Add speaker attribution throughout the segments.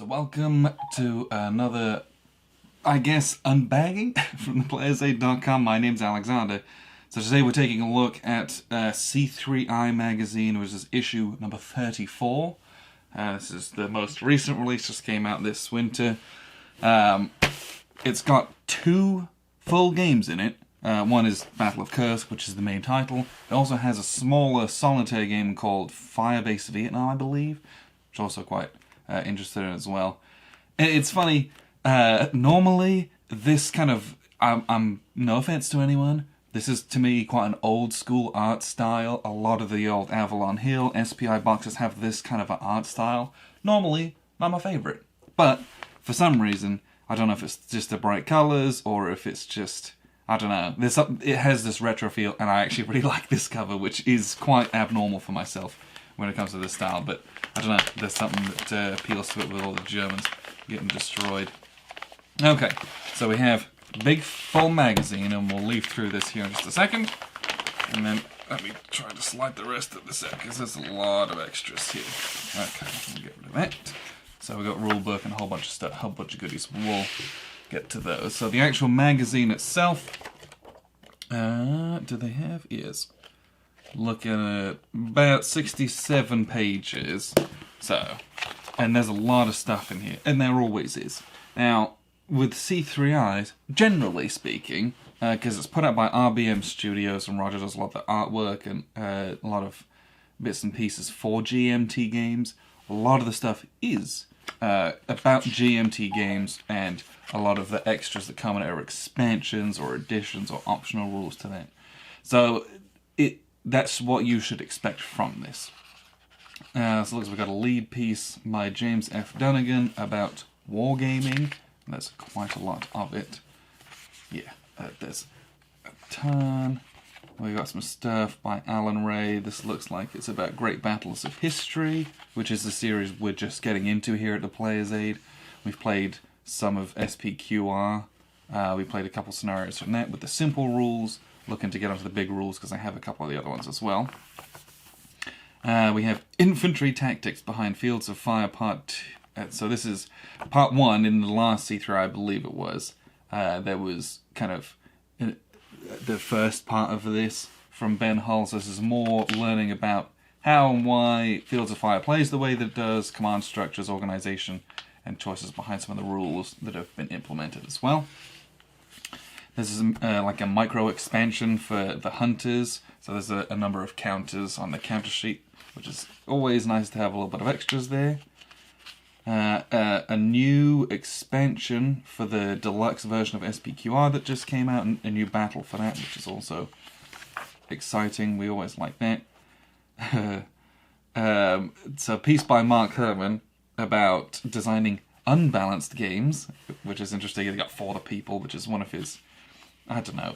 Speaker 1: Welcome to another, I guess, unbagging from theplayersaid.com. My name's Alexander. So today we're taking a look at C3i magazine, which is issue number 34. This is the most recent release, just came out this winter. It's got two full games in it. One is Battle of Kursk, which is the main title. It also has a smaller solitaire game called Firebase Vietnam, I believe, which is also quite interested in as well. It's funny, normally this kind of, I'm no offense to anyone, this is to me quite an old school art style. A lot of the old Avalon Hill SPI boxes have this kind of an art style. Normally, not my favourite. But for some reason, I don't know if it's just the bright colours or if it's just, I don't know. It has this retro feel, and I actually really like this cover, which is quite abnormal for myself when it comes to this style, but I don't know, there's something that appeals to it with all the Germans getting destroyed. Okay, so we have big full magazine, and we'll leaf through this here in just a second, and then let me try to slide the rest of this out, because there's a lot of extras here. Okay, we'll get rid of that. So we've got rule book and a whole bunch of stuff, a whole bunch of goodies. We'll get to those. So the actual magazine itself, do they have? Yes. Looking at about 67 pages. So, and there's a lot of stuff in here, and there always is. Now, with C3i, generally speaking, because it's put out by RBM Studios, and Roger does a lot of the artwork and a lot of bits and pieces for GMT games, a lot of the stuff is about GMT games, and a lot of the extras that come in are expansions or additions or optional rules to that. So, that's what you should expect from this. So it looks like we've got a lead piece by James F. Dunnigan about wargaming. There's quite a lot of it. Yeah, there's a ton. We've got some stuff by Alan Ray. This looks like it's about Great Battles of History, which is the series we're just getting into here at the Player's Aid. We've played some of SPQR. We played a couple scenarios from that with the simple rules. Looking to get onto the big rules because I have a couple of the other ones as well. We have Infantry Tactics Behind Fields of Fire Part 2. So this is Part 1 in the last C3i, I believe it was. There was kind of the first part of this from Ben Hull. So this is more learning about how and why Fields of Fire plays the way that it does, command structures, organization, and choices behind some of the rules that have been implemented as well. This is like a micro expansion for the hunters, so there's a number of counters on the counter sheet, which is always nice to have a little bit of extras there. A new expansion for the deluxe version of SPQR that just came out, and a new battle for that, which is also exciting. We always like that. It's a piece by Mark Herman about designing unbalanced games, which is interesting. He's got For the People, which is one of his, I don't know.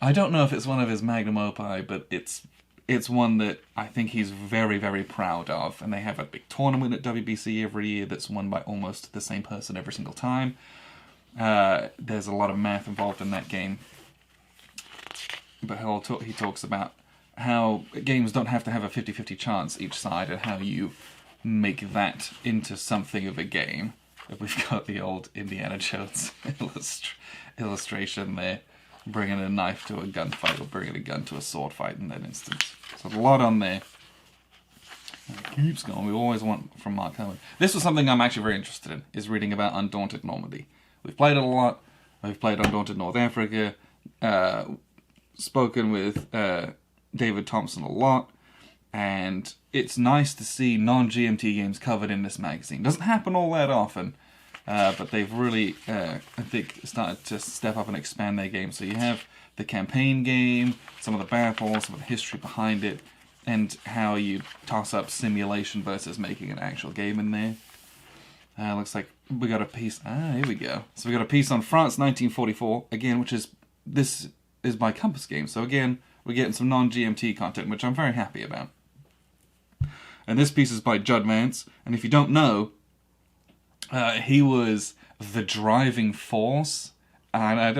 Speaker 1: I don't know if it's one of his magnum opus, but it's one that I think he's very, very proud of. And they have a big tournament at WBC every year that's won by almost the same person every single time. There's a lot of math involved in that game. But he talks about how games don't have to have a 50-50 chance each side, and how you make that into something of a game. We've got the old Indiana Jones illustration there, bringing a knife to a gunfight, or bringing a gun to a sword fight in that instance. So a lot on there. And it keeps going. We always want from Mark Herman. This was something I'm actually very interested in, is reading about Undaunted Normandy. We've played it a lot. We've played Undaunted North Africa. Spoken with David Thompson a lot. And it's nice to see non-GMT games covered in this magazine. Doesn't happen all that often, but they've really, I think, started to step up and expand their game. So you have the campaign game, some of the battles, some of the history behind it, and how you toss up simulation versus making an actual game in there. Looks like we got a piece, here we go. So we got a piece on France 1944, again, which is, this is by Compass Games. So again, we're getting some non-GMT content, which I'm very happy about. And this piece is by Judd Vance, and if you don't know, he was the driving force, and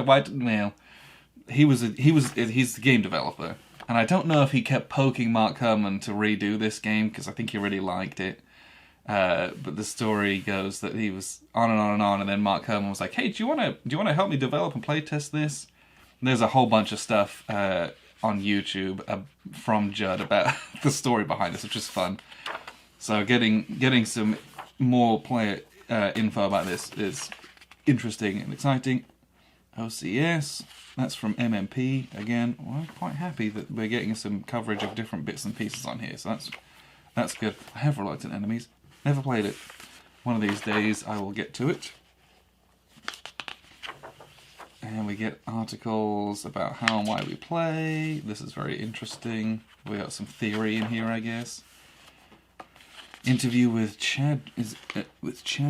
Speaker 1: he's the game developer, and I don't know if he kept poking Mark Herman to redo this game, because I think he really liked it, But the story goes that he was on and on and on, and then Mark Herman was like, "Hey, do you want to help me develop and playtest this?" And there's a whole bunch of stuff on YouTube from Judd about the story behind this, which is fun. So getting some more player info about this is interesting and exciting. OCS, that's from MMP again. Well, I'm quite happy that we're getting some coverage of different bits and pieces on here, so that's good. I have Reluctant Enemies, never played it. One of these days I will get to it. And we get articles about how and why we play. This is very interesting. We got some theory in here, I guess. Interview with Chad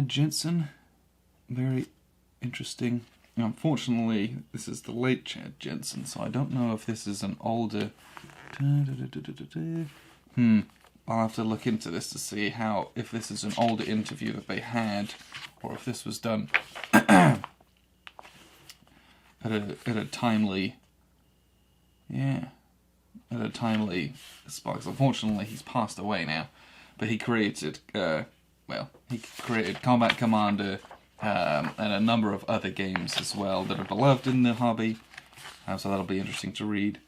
Speaker 1: Jensen. Very interesting. Unfortunately, this is the late Chad Jensen, so I don't know if this is an older... I'll have to look into this to see if this is an older interview that they had, or if this was done at a timely... Yeah, at a timely spot. Unfortunately, he's passed away now, but he created, he created Combat Commander, and a number of other games as well that are beloved in the hobby, so that'll be interesting to read.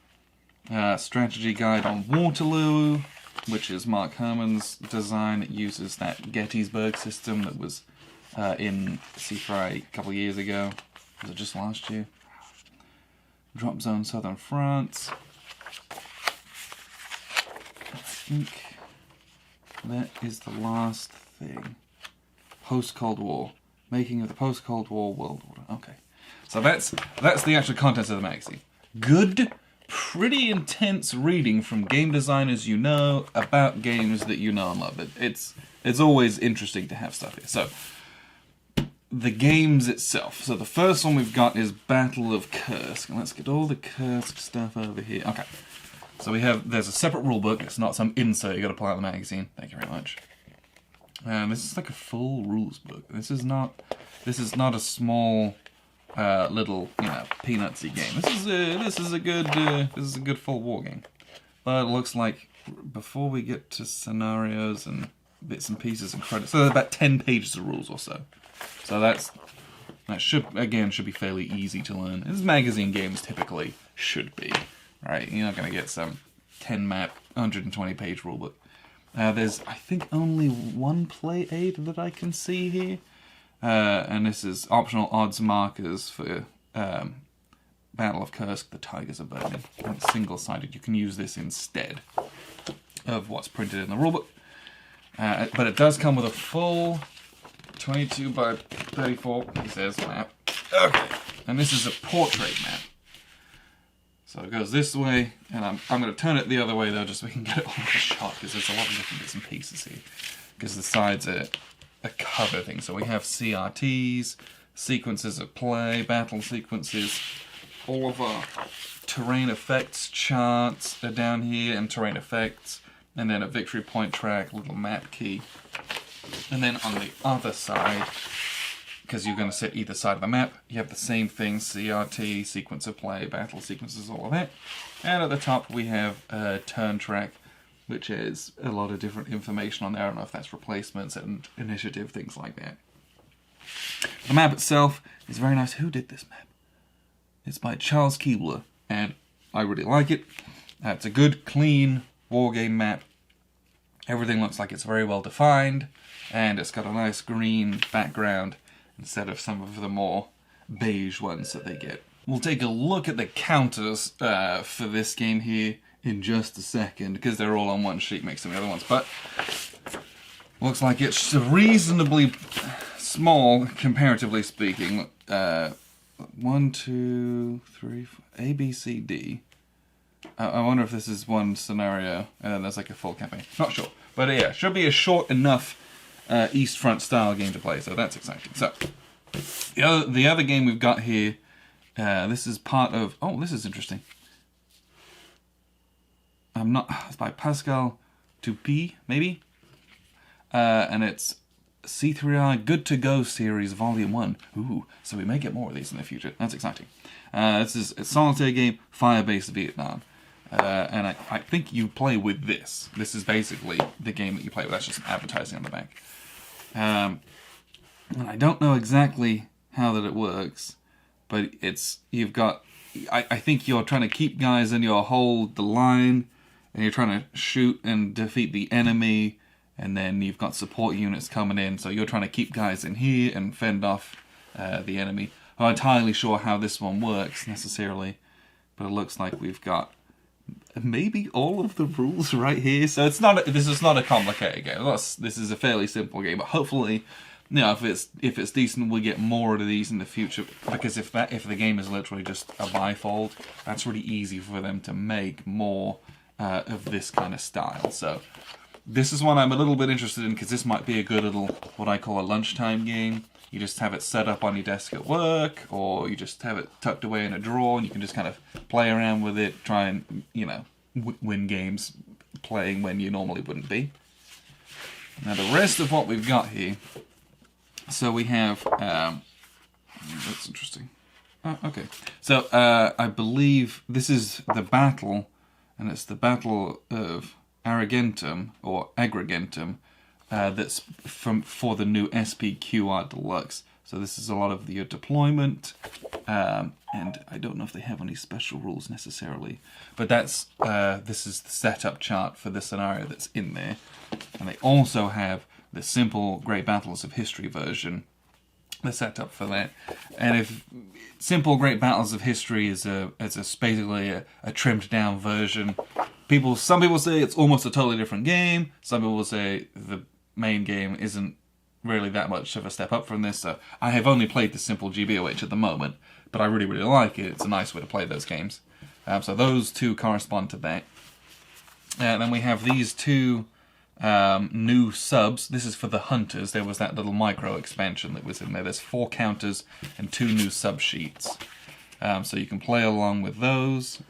Speaker 1: Strategy Guide on Waterloo, which is Mark Herman's design. It uses that Gettysburg system that was in C3i a couple of years ago. Was it just last year? Drop Zone Southern France. I think that is the last thing. Post-Cold War. Making of the post-Cold War world order. Okay. So that's the actual contents of the magazine. Good, pretty intense reading from game designers you know, about games that you know and love. It's always interesting to have stuff here. So, the games itself. So the first one we've got is Battle of Kursk. And let's get all the Kursk stuff over here. Okay. So there's a separate rulebook. It's not some insert you got to pull out of the magazine. Thank you very much. This is like a full rules book. This is not a small little peanutsy game. This is a good full war game. But it looks like before we get to scenarios and bits and pieces and credits, so there's about 10 pages of rules or so. So that should be fairly easy to learn. As magazine games typically should be, right? You're not going to get some 10 map 120 page rulebook. There's, I think, only one play aid that I can see here. And this is optional odds markers for Battle of Kursk, the Tigers are burning. And it's single-sided. You can use this instead of what's printed in the rulebook. But it does come with a full 22 by 34, he says, map. Okay. And this is a portrait map. So it goes this way, and I'm going to turn it the other way though, just so we can get it on the shot, because there's a lot of different bits and pieces here. Because the sides are a cover thing. So we have CRTs, sequences of play, battle sequences, all of our terrain effects charts are down here, and terrain effects, and then a victory point track, little map key. And then on the other side, because you're going to set either side of the map, you have the same thing, CRT, sequence of play, battle sequences, all of that. And at the top we have a turn track, which has a lot of different information on there. I don't know if that's replacements and initiative, things like that. The map itself is very nice. Who did this map? It's by Charles Keebler, and I really like it. It's a good, clean wargame map. Everything looks like it's very well defined, and it's got a nice green background instead of some of the more beige ones that they get. We'll take a look at the counters for this game here in just a second, because they're all on one sheet, makes some of the other ones, but looks like it's reasonably small, comparatively speaking. 1, 2, 3, 4, A, B, C, D. I wonder if this is one scenario, and then there's like a full campaign. Not sure. But yeah, should be a short enough East Front style game to play, so that's exciting. So, the other game we've got here, this is part of... Oh, this is interesting. It's by Pascal Tupi, maybe? And it's C3i Good to Go series Volume 1. Ooh, so we may get more of these in the future. That's exciting. This is a solitaire game, Firebase Vietnam. and I think you play with this. This is basically the game that you play with. That's just advertising on the back. And I don't know exactly how that it works, but you've got, I think you're trying to keep guys and you'll hold the line, and you're trying to shoot and defeat the enemy, and then you've got support units coming in, so you're trying to keep guys in here and fend off the enemy. I'm not entirely sure how this one works necessarily, but it looks like we've got maybe all of the rules right here. So this is not a complicated game. This is a fairly simple game, but hopefully, you know, if it's decent, we get more of these in the future. Because if the game is literally just a bifold, that's really easy for them to make more of this kind of style. So this is one I'm a little bit interested in, because this might be a good little, what I call a lunchtime game. You just have it set up on your desk at work, or you just have it tucked away in a drawer, and you can just kind of play around with it, try and, you know, win games playing when you normally wouldn't be. Now the rest of what we've got here, so we have, that's interesting. Oh, okay. So I believe this is the battle, and it's the Battle of Agrigentum, or Agrigentum, that's for the new SPQR Deluxe. So this is a lot of your deployment, and I don't know if they have any special rules necessarily, but that's this is the setup chart for the scenario that's in there. And they also have the simple Great Battles of History version, the setup for that. And if simple Great Battles of History is basically a trimmed down version, some people say it's almost a totally different game. Some people will say the main game isn't really that much of a step up from this. So I have only played the simple GBOH at the moment, but I really, really like it. It's a nice way to play those games. So those two correspond to that. And then we have these two new subs. This is for the Hunters. There was that little micro expansion that was in there. There's 4 counters and 2 new sub sheets. So you can play along with those,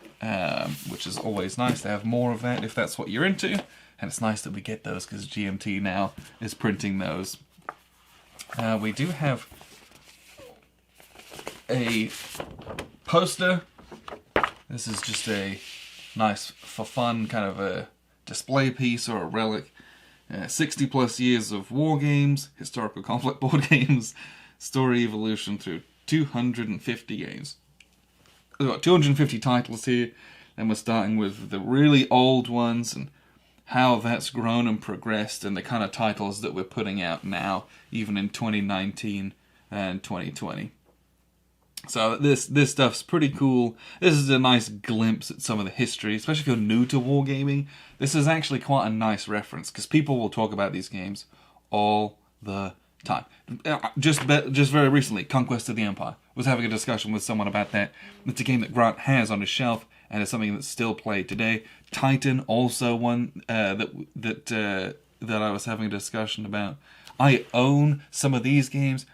Speaker 1: which is always nice to have more of that if that's what you're into. And it's nice that we get those because GMT now is printing those. We do have a poster. This is just a nice, for fun, kind of a display piece or a relic. 60 plus years of war games, historical conflict board games, story evolution through 250 games. We've got 250 titles here, and we're starting with the really old ones and how that's grown and progressed, and the kind of titles that we're putting out now, even in 2019 and 2020. So this stuff's pretty cool. This is a nice glimpse at some of the history, especially if you're new to wargaming. This is actually quite a nice reference, because people will talk about these games all the time. Just very recently, Conquest of the Empire. Was having a discussion with someone about that. It's a game that Grant has on his shelf, and it's something that's still played today. Titan, also one that I was having a discussion about. I own some of these games.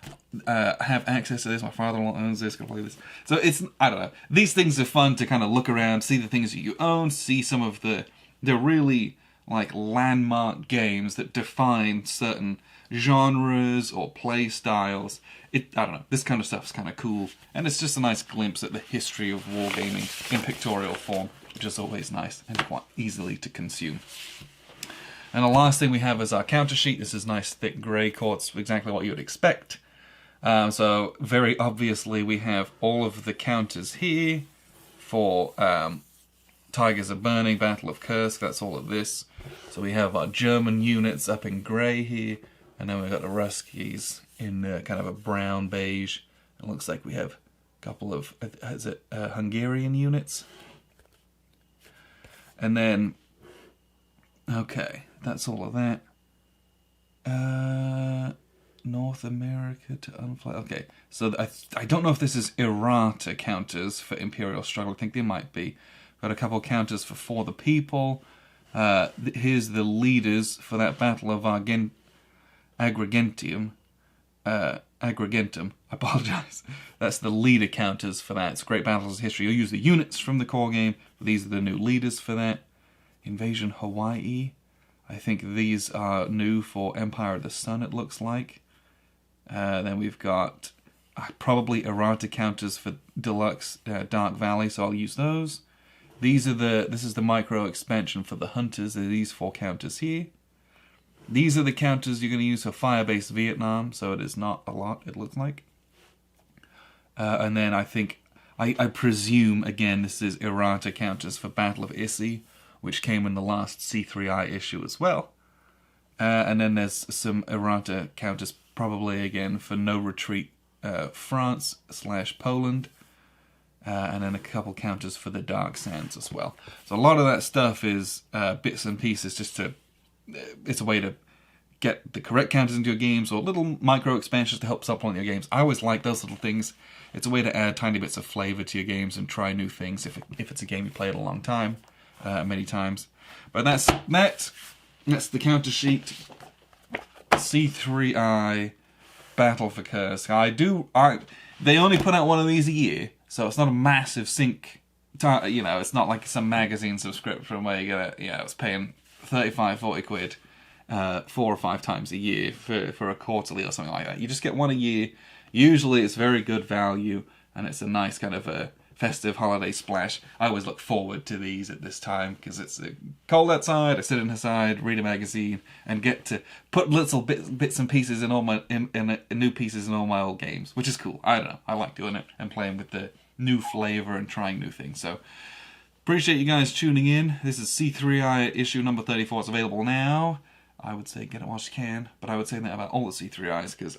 Speaker 1: I have access to this. My father-in-law owns this. Can play this. So I don't know. These things are fun to kind of look around, see the things that you own, see some of the really like landmark games that define certain genres or play styles. I don't know. This kind of stuff's kind of cool, and it's just a nice glimpse at the history of wargaming in pictorial form, which is always nice and quite easily to consume. And the last thing we have is our counter sheet. This is nice thick grey quartz, exactly what you would expect. So very obviously we have all of the counters here for Tigers of Burning, Battle of Kursk, that's all of this. So we have our German units up in grey here, and then we've got the Ruskies in kind of a brown beige. It looks like we have a couple of Hungarian units. And then, okay, that's all of that. North America to unfly. Okay, so I don't know if this is errata counters for Imperial Struggle. I think they might be. Got a couple counters for the People. Here's the leaders for that Battle of Agrigentum. Agrigentum. I apologize. That's the leader counters for that. It's Great Battles of History. You'll use the units from the core game, but these are the new leaders for that. Invasion Hawaii. I think these are new for Empire of the Sun, it looks like. Then we've got probably errata counters for Deluxe Dark Valley, so I'll use those. This is the micro expansion for the hunters. There are these 4 counters here. These are the counters you're going to use for Firebase Vietnam, so it is not a lot, it looks like. And then I presume, again, this is errata counters for Battle of Issy, which came in the last C3i issue as well. And then there's some errata counters, probably again for No Retreat France / Poland. And then a couple counters for the Dark Sands as well. So a lot of that stuff is bits and pieces just to... It's a way to get the correct counters into your games, or little micro expansions to help supplement your games. I always like those little things. It's a way to add tiny bits of flavor to your games and try new things if it's a game you played a long time, many times. But that's the counter sheet. C3i Battle for Kursk. They only put out one of these a year, so it's not a massive sync. You know, it's not like some magazine subscription where you're gonna, it's paying 35-40 quid 4 or 5 times a year for a quarterly or something like that. You just get one a year. Usually it's very good value, and it's a nice kind of a festive holiday splash. I always look forward to these at this time because it's cold outside. I sit inside, read a magazine, and get to put little bits and pieces in all my new pieces in all my old games, which is cool. I don't know. I like doing it and playing with the new flavor and trying new things. So appreciate you guys tuning in. This is C3i issue number 34. It's available now. I would say get it whilst you can, but I would say that about all the C3Is because,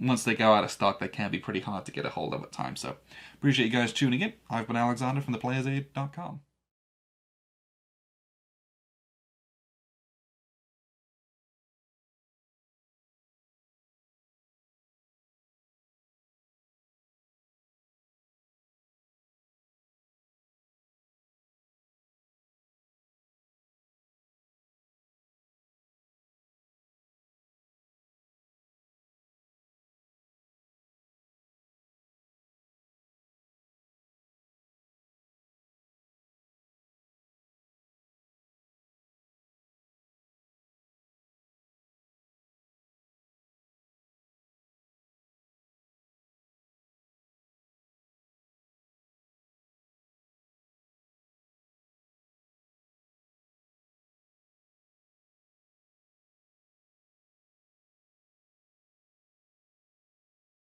Speaker 1: once they go out of stock, they can be pretty hard to get a hold of at times. So appreciate you guys tuning in. I've been Alexander from theplayersaid.com.